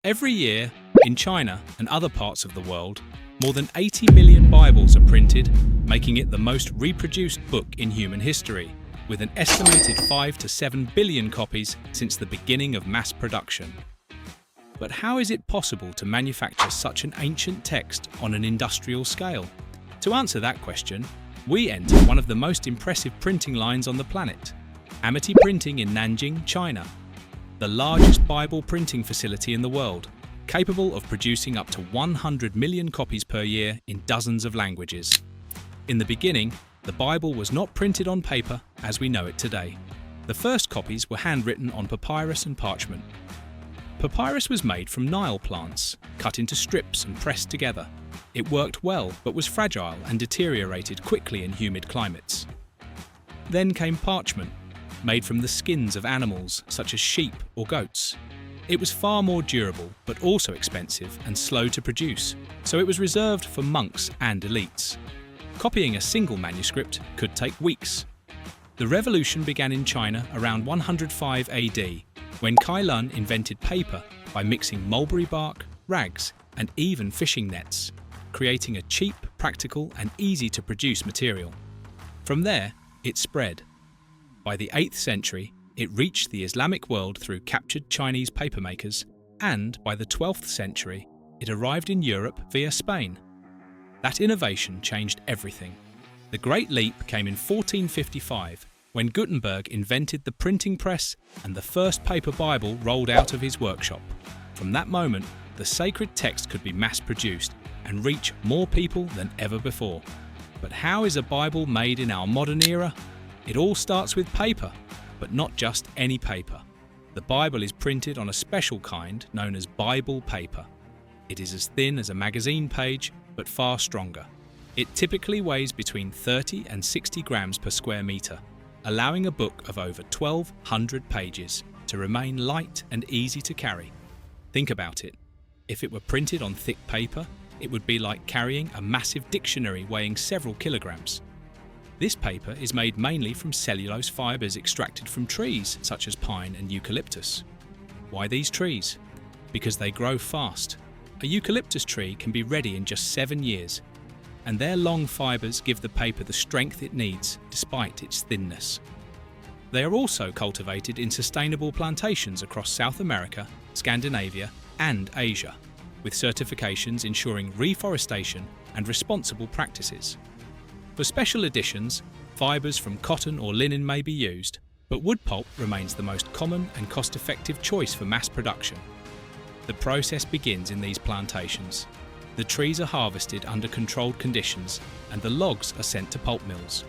Every year, in China and other parts of the world, more than 80 million Bibles are printed, making it the most reproduced book in human history, with an estimated 5 to 7 billion copies since the beginning of mass production. But how is it possible to manufacture such an ancient text on an industrial scale? To answer that question, we enter one of the most impressive printing lines on the planet, Amity Printing in Nanjing, China, the largest Bible printing facility in the world, capable of producing up to 100 million copies per year in dozens of languages. In the beginning, the Bible was not printed on paper as we know it today. The first copies were handwritten on papyrus and parchment. Papyrus was made from Nile plants, cut into strips and pressed together. It worked well but was fragile and deteriorated quickly in humid climates. Then came parchment, made from the skins of animals such as sheep or goats. It was far more durable but also expensive and slow to produce, so it was reserved for monks and elites. Copying a single manuscript could take weeks. The revolution began in China around 105 AD, when Kai Lun invented paper by mixing mulberry bark, rags, and even fishing nets, creating a cheap, practical, and easy-to-produce material. From there, it spread. By the 8th century, it reached the Islamic world through captured Chinese papermakers, and by the 12th century, it arrived in Europe via Spain. That innovation changed everything. The Great Leap came in 1455, when Gutenberg invented the printing press and the first paper Bible rolled out of his workshop. From that moment, the sacred text could be mass-produced and reach more people than ever before. But how is a Bible made in our modern era? It all starts with paper, but not just any paper. The Bible is printed on a special kind known as Bible paper. It is as thin as a magazine page, but far stronger. It typically weighs between 30 and 60 grams per square meter, allowing a book of over 1,200 pages to remain light and easy to carry. Think about it. If it were printed on thick paper, it would be like carrying a massive dictionary weighing several kilograms. This paper is made mainly from cellulose fibers extracted from trees such as pine and eucalyptus. Why these trees? Because they grow fast. A eucalyptus tree can be ready in just 7 years, and their long fibers give the paper the strength it needs despite its thinness. They are also cultivated in sustainable plantations across South America, Scandinavia, and Asia, with certifications ensuring reforestation and responsible practices. For special editions, fibers from cotton or linen may be used, but wood pulp remains the most common and cost-effective choice for mass production. The process begins in these plantations. The trees are harvested under controlled conditions and the logs are sent to pulp mills.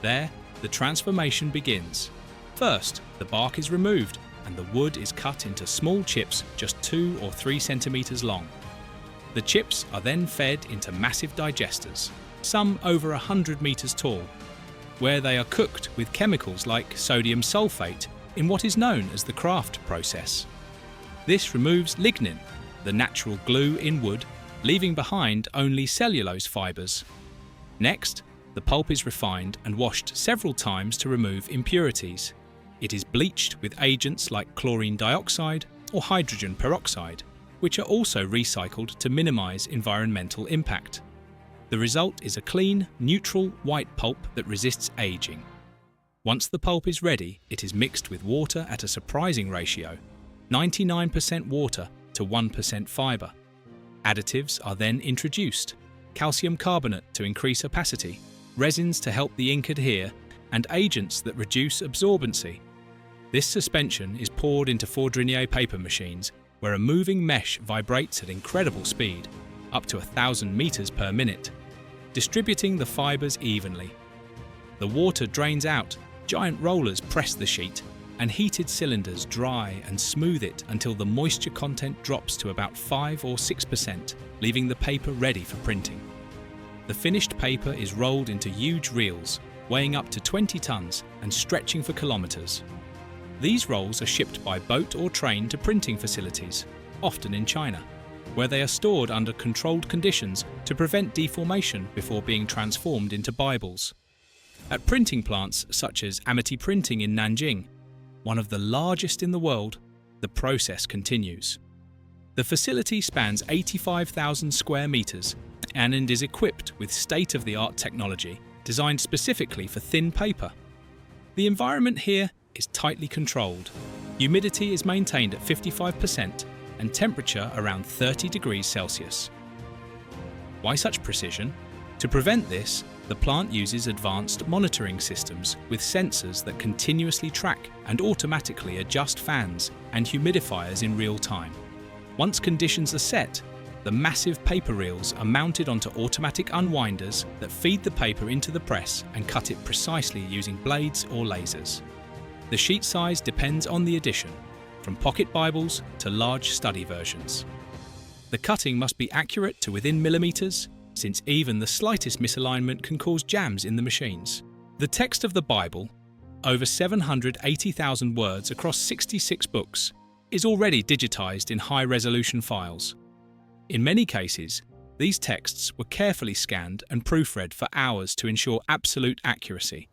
There, the transformation begins. First, the bark is removed and the wood is cut into small chips just 2 or 3 centimeters long. The chips are then fed into massive digesters, some over 100 meters tall, where they are cooked with chemicals like sodium sulfate in what is known as the craft process. This removes lignin, the natural glue in wood, leaving behind only cellulose fibers. Next, the pulp is refined and washed several times to remove impurities. It is bleached with agents like chlorine dioxide or hydrogen peroxide, which are also recycled to minimize environmental impact. The result is a clean, neutral white pulp that resists aging. Once the pulp is ready, it is mixed with water at a surprising ratio, 99% water to 1% fiber. Additives are then introduced, calcium carbonate to increase opacity, resins to help the ink adhere, and agents that reduce absorbency. This suspension is poured into Fourdrinier paper machines, where a moving mesh vibrates at incredible speed, up to 1,000 meters per minute, distributing the fibers evenly. The water drains out, giant rollers press the sheet, and heated cylinders dry and smooth it until the moisture content drops to about 5 or 6%, leaving the paper ready for printing. The finished paper is rolled into huge reels, weighing up to 20 tons and stretching for kilometers. These rolls are shipped by boat or train to printing facilities, often in China, where they are stored under controlled conditions to prevent deformation before being transformed into Bibles. At printing plants such as Amity Printing in Nanjing, one of the largest in the world, the process continues. The facility spans 85,000 square meters and is equipped with state-of-the-art technology designed specifically for thin paper. The environment here is tightly controlled. Humidity is maintained at 55% and temperature around 30 degrees Celsius. Why such precision? To prevent this, the plant uses advanced monitoring systems with sensors that continuously track and automatically adjust fans and humidifiers in real time. Once conditions are set, the massive paper reels are mounted onto automatic unwinders that feed the paper into the press and cut it precisely using blades or lasers. The sheet size depends on the edition, from pocket Bibles to large study versions. The cutting must be accurate to within millimeters, since even the slightest misalignment can cause jams in the machines. The text of the Bible, over 780,000 words across 66 books, is already digitized in high-resolution files. In many cases, these texts were carefully scanned and proofread for hours to ensure absolute accuracy.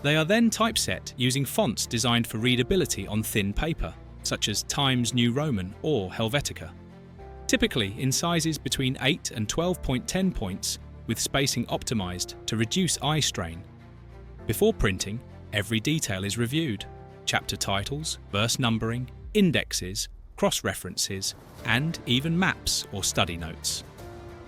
They are then typeset using fonts designed for readability on thin paper, such as Times New Roman or Helvetica. Typically in sizes between 8 and 12.10 points, with spacing optimized to reduce eye strain. Before printing, every detail is reviewed: chapter titles, verse numbering, indexes, cross-references, and even maps or study notes.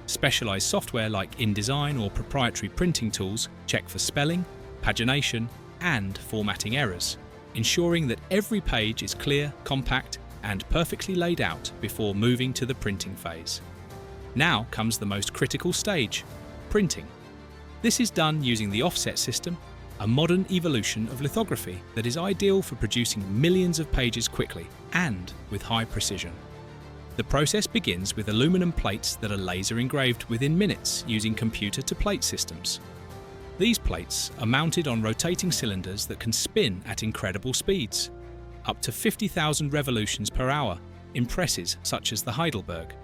Specialized software like InDesign or proprietary printing tools check for spelling, pagination, and formatting errors, ensuring that every page is clear, compact, and perfectly laid out before moving to the printing phase. Now comes the most critical stage: printing. This is done using the offset system, a modern evolution of lithography that is ideal for producing millions of pages quickly and with high precision. The process begins with aluminum plates that are laser engraved within minutes using computer-to-plate systems. These plates are mounted on rotating cylinders that can spin at incredible speeds, up to 50,000 revolutions per hour, in presses such as the Heidelberg.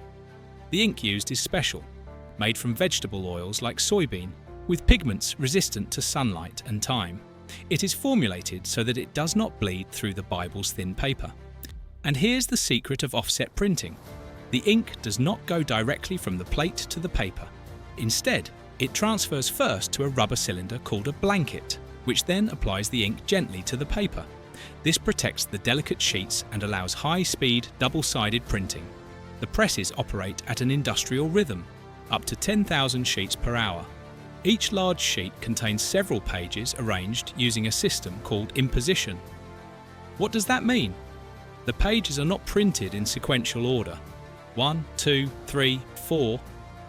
The ink used is special, made from vegetable oils like soybean, with pigments resistant to sunlight and time. It is formulated so that it does not bleed through the Bible's thin paper. And here's the secret of offset printing. The ink does not go directly from the plate to the paper. Instead, it transfers first to a rubber cylinder called a blanket, which then applies the ink gently to the paper. This protects the delicate sheets and allows high-speed, double-sided printing. The presses operate at an industrial rhythm, up to 10,000 sheets per hour. Each large sheet contains several pages arranged using a system called imposition. What does that mean? The pages are not printed in sequential order, 1, 2, 3, 4,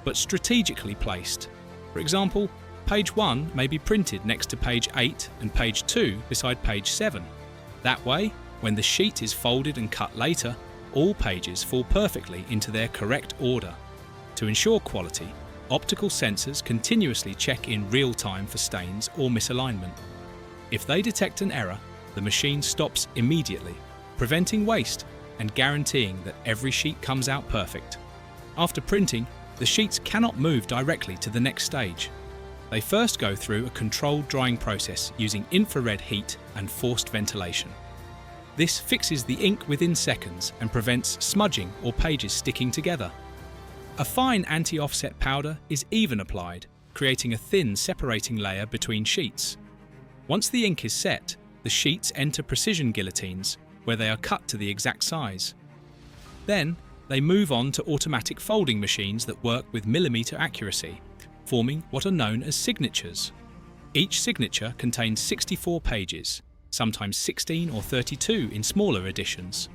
but strategically placed. For example, page 1 may be printed next to page 8 and page 2 beside page 7. That way, when the sheet is folded and cut later, all pages fall perfectly into their correct order. To ensure quality, optical sensors continuously check in real time for stains or misalignment. If they detect an error, the machine stops immediately, preventing waste and guaranteeing that every sheet comes out perfect. After printing, the sheets cannot move directly to the next stage. They first go through a controlled drying process using infrared heat and forced ventilation. This fixes the ink within seconds and prevents smudging or pages sticking together. A fine anti-offset powder is even applied, creating a thin separating layer between sheets. Once the ink is set, the sheets enter precision guillotines, where they are cut to the exact size. Then, they move on to automatic folding machines that work with millimeter accuracy, forming what are known as signatures. Each signature contains 64 pages, sometimes 16 or 32 in smaller editions.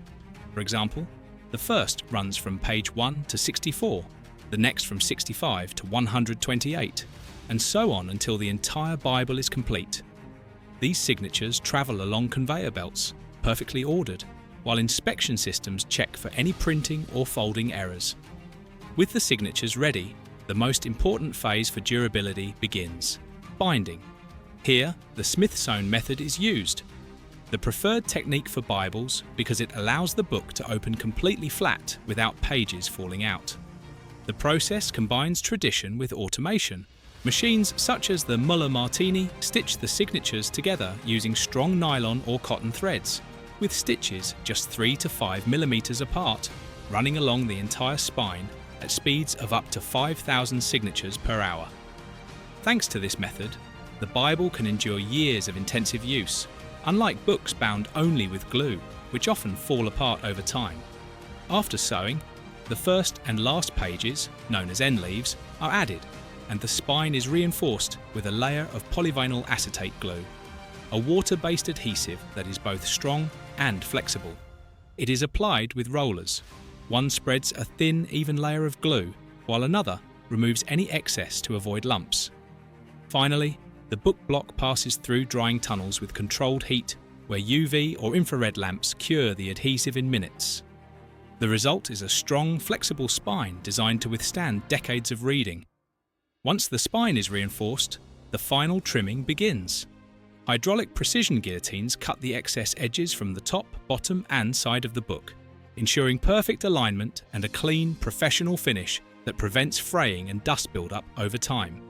For example, the first runs from page 1 to 64, the next from 65 to 128, and so on until the entire Bible is complete. These signatures travel along conveyor belts, perfectly ordered, while inspection systems check for any printing or folding errors. With the signatures ready, the most important phase for durability begins: binding. Here, the Smith-sewn method is used, the preferred technique for Bibles because it allows the book to open completely flat without pages falling out. The process combines tradition with automation. Machines such as the Muller-Martini stitch the signatures together using strong nylon or cotton threads, with stitches just 3 to 5 millimeters apart. running along the entire spine at speeds of up to 5,000 signatures per hour. Thanks to this method, the Bible can endure years of intensive use, unlike books bound only with glue, which often fall apart over time. After sewing, the first and last pages, known as end leaves, are added, and the spine is reinforced with a layer of polyvinyl acetate glue, a water-based adhesive that is both strong and flexible. It is applied with rollers. One spreads a thin, even layer of glue, while another removes any excess to avoid lumps. Finally, the book block passes through drying tunnels with controlled heat, where UV or infrared lamps cure the adhesive in minutes. The result is a strong, flexible spine designed to withstand decades of reading. Once the spine is reinforced, the final trimming begins. Hydraulic precision guillotines cut the excess edges from the top, bottom and side of the book, ensuring perfect alignment and a clean, professional finish that prevents fraying and dust buildup over time.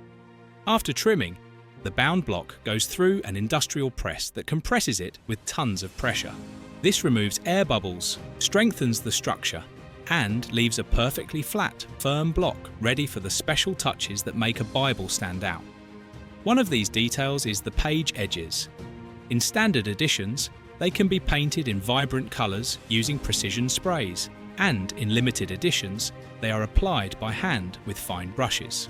After trimming, the bound block goes through an industrial press that compresses it with tons of pressure. This removes air bubbles, strengthens the structure, and leaves a perfectly flat, firm block ready for the special touches that make a Bible stand out. One of these details is the page edges. In standard editions, they can be painted in vibrant colours using precision sprays, and in limited editions, they are applied by hand with fine brushes.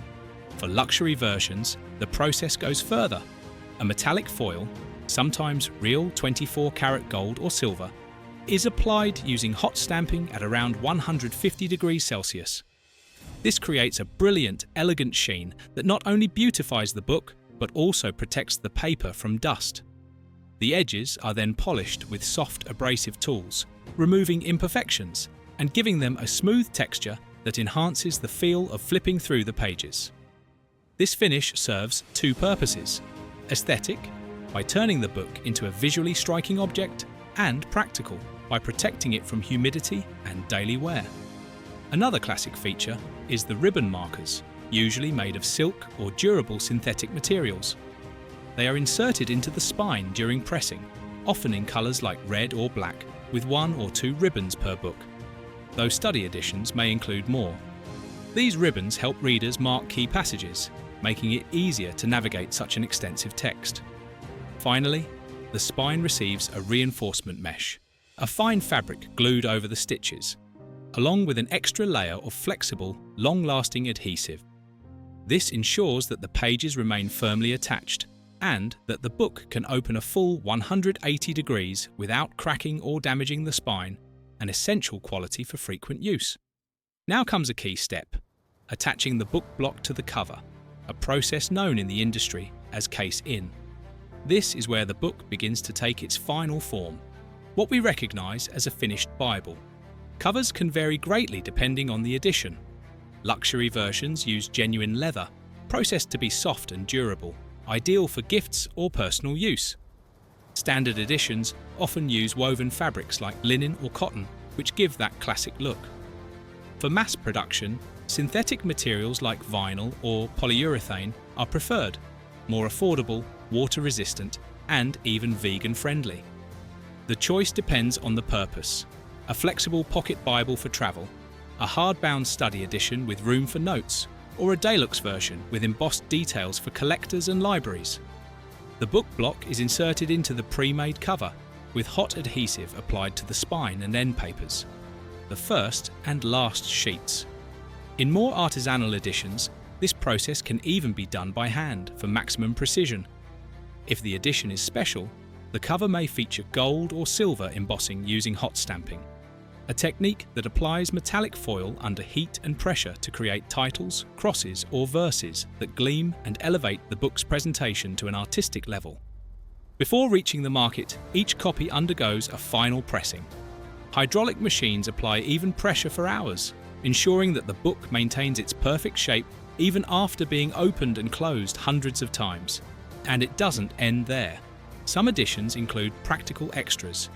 For luxury versions, the process goes further. A metallic foil, sometimes real 24-karat gold or silver, is applied using hot stamping at around 150 degrees Celsius. This creates a brilliant, elegant sheen that not only beautifies the book, but also protects the paper from dust. The edges are then polished with soft abrasive tools, removing imperfections and giving them a smooth texture that enhances the feel of flipping through the pages. This finish serves two purposes: aesthetic, by turning the book into a visually striking object, and practical, by protecting it from humidity and daily wear. Another classic feature is the ribbon markers, usually made of silk or durable synthetic materials. They are inserted into the spine during pressing, often in colours like red or black, with 1 or 2 ribbons per book, though study editions may include more. These ribbons help readers mark key passages, making it easier to navigate such an extensive text. Finally, the spine receives a reinforcement mesh, a fine fabric glued over the stitches, along with an extra layer of flexible, long-lasting adhesive. This ensures that the pages remain firmly attached and that the book can open a full 180 degrees without cracking or damaging the spine, an essential quality for frequent use. Now comes a key step: attaching the book block to the cover, a process known in the industry as case-in. This is where the book begins to take its final form, what we recognise as a finished Bible. Covers can vary greatly depending on the edition. Luxury versions use genuine leather, processed to be soft and durable, ideal for gifts or personal use. Standard editions often use woven fabrics like linen or cotton, which give that classic look. For mass production, synthetic materials like vinyl or polyurethane are preferred, more affordable, water-resistant, and even vegan-friendly. The choice depends on the purpose: a flexible pocket Bible for travel, a hardbound study edition with room for notes, or a deluxe version with embossed details for collectors and libraries. The book block is inserted into the pre-made cover, with hot adhesive applied to the spine and end papers, the first and last sheets. In more artisanal editions, this process can even be done by hand for maximum precision. If the edition is special, the cover may feature gold or silver embossing using hot stamping, a technique that applies metallic foil under heat and pressure to create titles, crosses or verses that gleam and elevate the book's presentation to an artistic level. Before reaching the market, each copy undergoes a final pressing. Hydraulic machines apply even pressure for hours, ensuring that the book maintains its perfect shape even after being opened and closed hundreds of times. And it doesn't end there. Some editions include practical extras,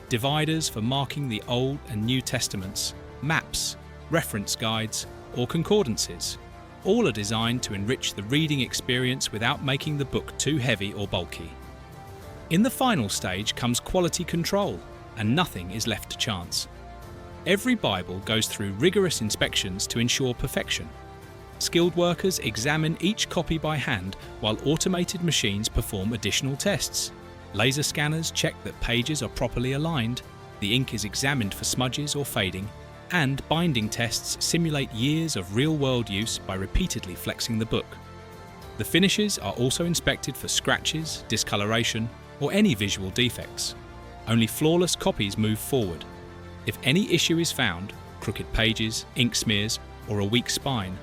dividers for marking the Old and New Testaments, maps, reference guides, or concordances. All are designed to enrich the reading experience without making the book too heavy or bulky. In the final stage comes quality control, and nothing is left to chance. Every Bible goes through rigorous inspections to ensure perfection. Skilled workers examine each copy by hand while automated machines perform additional tests. Laser scanners check that pages are properly aligned, the ink is examined for smudges or fading, and binding tests simulate years of real-world use by repeatedly flexing the book. The finishes are also inspected for scratches, discoloration, or any visual defects. Only flawless copies move forward. If any issue is found, crooked pages, ink smears, or a weak spine,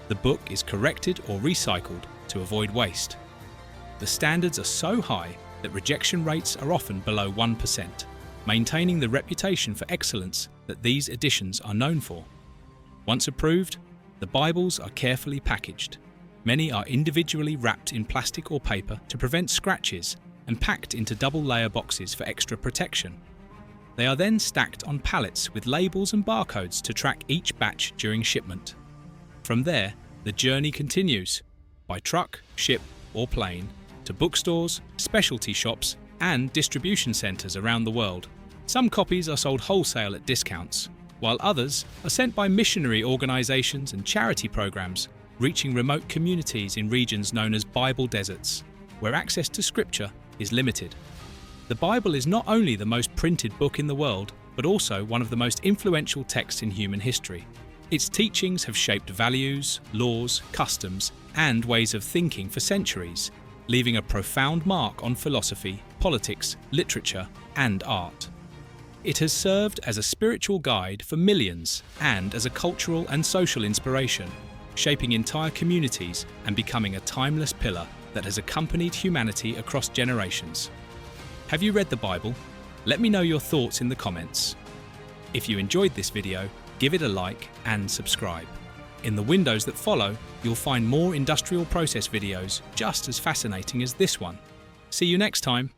the book is corrected or recycled to avoid waste. The standards are so high that rejection rates are often below 1%, maintaining the reputation for excellence that these editions are known for. Once approved, the Bibles are carefully packaged. Many are individually wrapped in plastic or paper to prevent scratches and packed into double-layer boxes for extra protection. They are then stacked on pallets with labels and barcodes to track each batch during shipment. From there, the journey continues, by truck, ship, or plane, to bookstores, specialty shops, and distribution centres around the world. Some copies are sold wholesale at discounts, while others are sent by missionary organisations and charity programmes, reaching remote communities in regions known as Bible deserts, where access to Scripture is limited. The Bible is not only the most printed book in the world, but also one of the most influential texts in human history. Its teachings have shaped values, laws, customs, and ways of thinking for centuries, leaving a profound mark on philosophy, politics, literature, and art. It has served as a spiritual guide for millions and as a cultural and social inspiration, shaping entire communities and becoming a timeless pillar that has accompanied humanity across generations. Have you read the Bible? Let me know your thoughts in the comments. If you enjoyed this video, give it a like and subscribe. In the windows that follow, you'll find more industrial process videos just as fascinating as this one. See you next time.